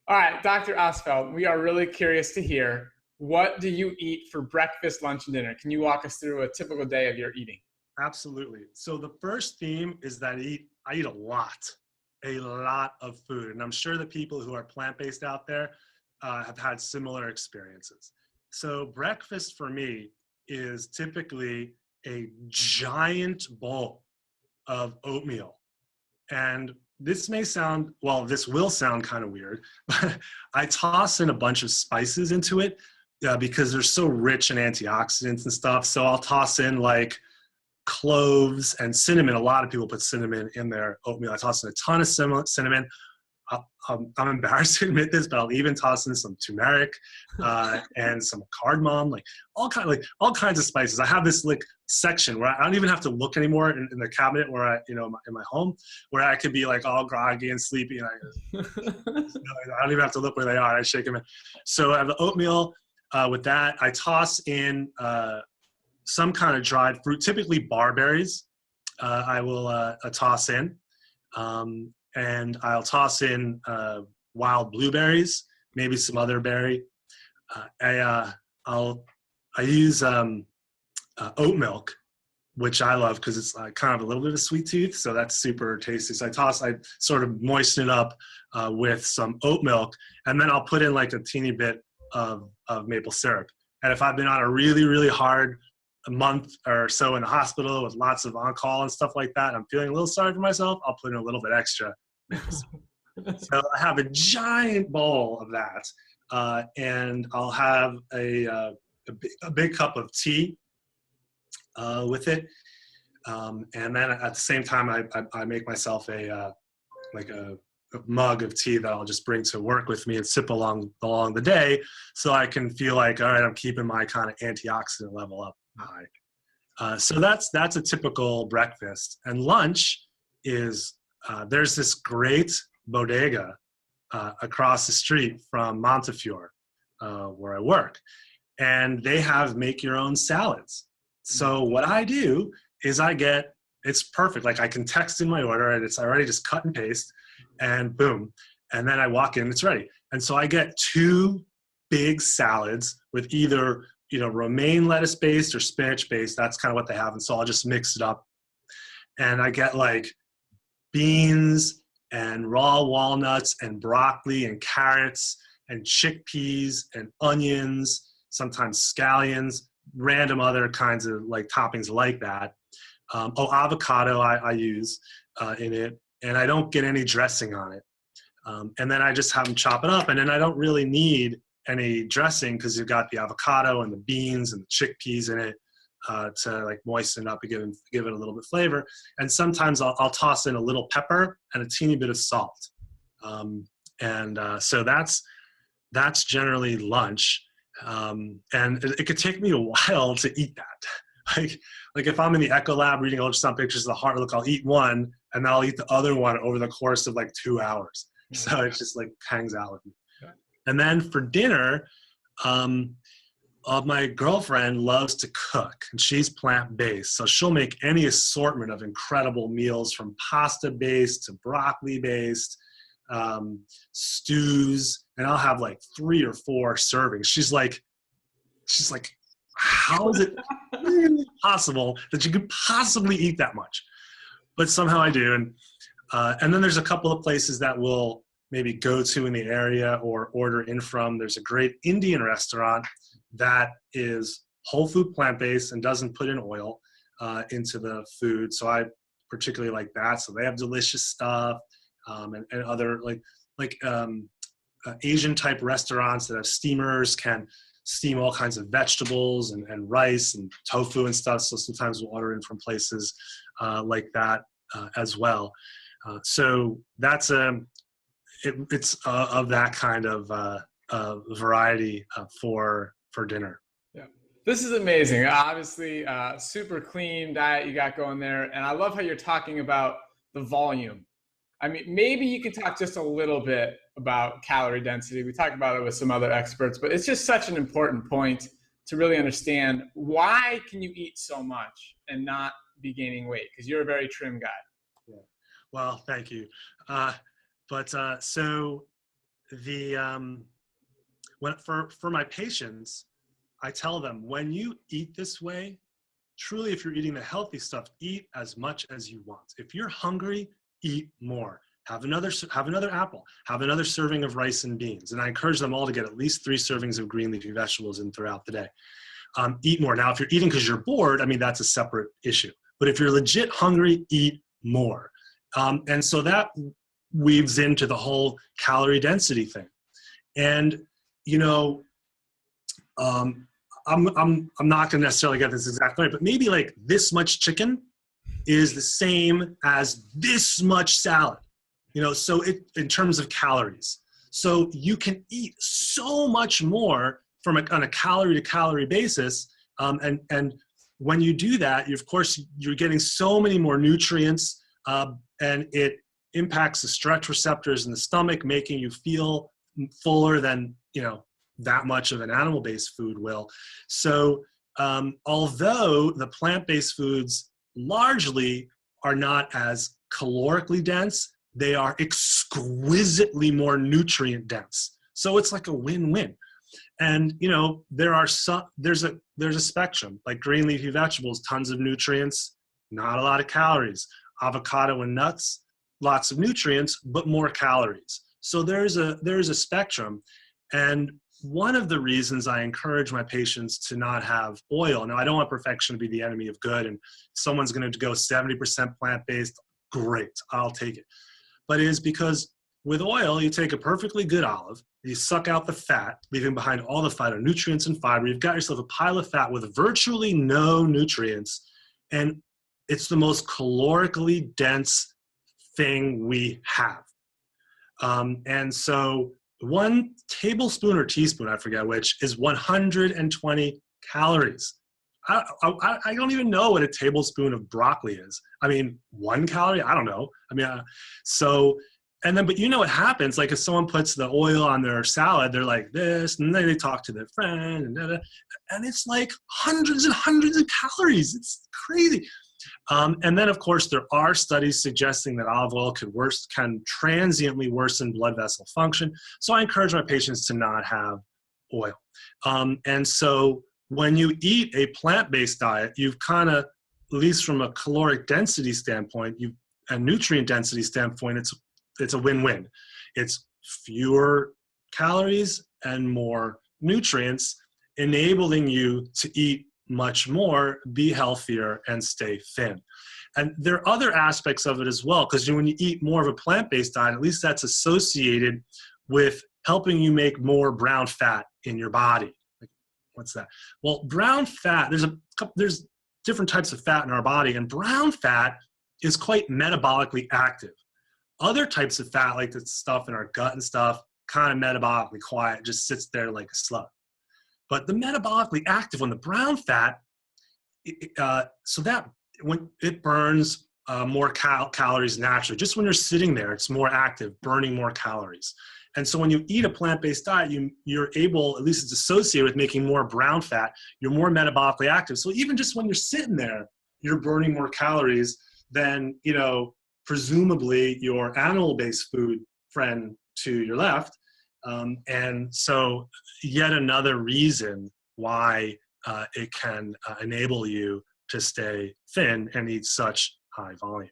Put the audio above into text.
All right, Dr. Ostfeld, we are really curious to hear, what do you eat for breakfast, lunch, and dinner? Can you walk us through a typical day of your eating? Absolutely. So the first theme is that I eat a lot of food. And I'm sure the people who are plant-based out there have had similar experiences. So breakfast for me is typically a giant bowl of oatmeal. And this may sound, well, this will sound kind of weird, but I toss in a bunch of spices into it because they're so rich in antioxidants and stuff. So I'll toss in like cloves and cinnamon. A lot of people put cinnamon in their oatmeal. I toss in a ton of cinnamon. I'm embarrassed to admit this, but I'll even toss in some turmeric and some cardamom, like all kinds of spices. I have this like section where I don't even have to look anymore in the cabinet where in my home, where I could be like all groggy and sleepy, and I don't even have to look where they are. I shake them in. So I have the oatmeal. With that, I toss in some kind of dried fruit, typically barberries. I will toss in. And I'll toss in wild blueberries, maybe some other berry. I use oat milk, which I love because it's kind of a little bit of a sweet tooth, so that's super tasty. So I sort of moisten it up with some oat milk, and then I'll put in like a teeny bit of maple syrup. And if I've been on a really, really hard month or so in the hospital with lots of on-call and stuff like that, and I'm feeling a little sorry for myself, I'll put in a little bit extra. So I have a giant bowl of that, and I'll have a big cup of tea with it, and then at the same time I make myself a mug of tea that I'll just bring to work with me and sip along the day, so I can feel like, all right, I'm keeping my kind of antioxidant level up high. So that's a typical breakfast. And lunch is there's this great bodega across the street from Montefiore, where I work, and they have make your own salads. So what I do is it's perfect. Like I can text in my order and it's already just cut and paste, and boom. And then I walk in, it's ready. And so I get 2 big salads with either, romaine lettuce based or spinach based. That's kind of what they have. And so I'll just mix it up. And I get like beans and raw walnuts and broccoli and carrots and chickpeas and onions, sometimes scallions, random other kinds of like toppings like that. Avocado I use in it, and I don't get any dressing on it. And then I just have them chop it up, and then I don't really need any dressing because you've got the avocado and the beans and the chickpeas in it to like moisten it up and give it a little bit of flavor. And sometimes I'll toss in a little pepper and a teeny bit of salt. So that's generally lunch. And it could take me a while to eat that. Like if I'm in the Echo Lab reading ultrasound pictures of the heart, I'll eat one and then I'll eat the other one over the course of like 2 hours. So it just like hangs out with me. And then for dinner, my girlfriend loves to cook, and she's plant-based. So she'll make any assortment of incredible meals, from pasta-based to broccoli-based, stews, and I'll have like 3 or 4 servings. She's like, how is it really possible that you could possibly eat that much? But somehow I do. And then there's a couple of places that we'll maybe go to in the area or order in from. There's a great Indian restaurant that is whole food plant-based and doesn't put in oil into the food. So I particularly like that. So they have delicious stuff, and other Asian type restaurants that have steamers, can steam all kinds of vegetables and rice and tofu and stuff. So sometimes we'll order in from places like that as well. So that's it's of that kind of variety for dinner. Yeah, this is amazing. Obviously, super clean diet you got going there, and I love how you're talking about the volume. I mean, maybe you could talk just a little bit about calorie density. We talked about it with some other experts, but it's just such an important point to really understand, why can you eat so much and not be gaining weight? Because you're a very trim guy. Yeah. Well, thank you. So for my patients, I tell them, when you eat this way, truly, if you're eating the healthy stuff, eat as much as you want. If you're hungry, eat more. Have another apple. Have another serving of rice and beans. And I encourage them all to get at least 3 servings of green leafy vegetables in throughout the day. Eat more. Now, if you're eating because you're bored, I mean, that's a separate issue. But if you're legit hungry, eat more. And so that weaves into the whole calorie density thing. And, you know, I'm not going to necessarily get this exactly right, but maybe like this much chicken is the same as this much salad, you know, so in terms of calories. So you can eat so much more on a calorie to calorie basis. And when you do that, of course, you're getting so many more nutrients, and it impacts the stretch receptors in the stomach, making you feel fuller than, you know, that much of an animal-based food will. So although the plant-based foods largely are not as calorically dense, they are exquisitely more nutrient dense. So it's like a win-win. And, you know, there's a spectrum, like green leafy vegetables, tons of nutrients, not a lot of calories. Avocado and nuts, lots of nutrients, but more calories. So there's a spectrum. And one of the reasons I encourage my patients to not have oil, now I don't want perfection to be the enemy of good, and someone's going to go 70% plant-based, great, I'll take it. But it is because with oil, you take a perfectly good olive, you suck out the fat, leaving behind all the phytonutrients and fiber. You've got yourself a pile of fat with virtually no nutrients, and it's the most calorically dense thing we have. And so 1 tablespoon or teaspoon, I forget which, is 120 calories. I don't even know what a tablespoon of broccoli is. I mean, 1 calorie? I don't know. I mean, but you know what happens? Like if someone puts the oil on their salad, they're like this, and then they talk to their friend, and it's like hundreds and hundreds of calories. It's crazy. And then, of course, there are studies suggesting that olive oil can transiently worsen blood vessel function. So I encourage my patients to not have oil. And so when you eat a plant-based diet, you've kind of, at least from a caloric density standpoint, and nutrient density standpoint, it's a win-win. It's fewer calories and more nutrients, enabling you to eat much more, be healthier, and stay thin. And there are other aspects of it as well, because when you eat more of a plant-based diet, at least that's associated with helping you make more brown fat in your body. What's that? Well, brown fat, there's different types of fat in our body, and brown fat is quite metabolically active. Other types of fat, like the stuff in our gut and stuff, kind of metabolically quiet, just sits there like a slug. But the metabolically active one, the brown fat, so that when it burns more calories naturally, just when you're sitting there, it's more active, burning more calories. And so when you eat a plant-based diet, you're able, at least it's associated with making more brown fat, you're more metabolically active. So even just when you're sitting there, you're burning more calories than, you know, presumably your animal-based food friend to your left. And so yet another reason why it can enable you to stay thin and eat such high volume.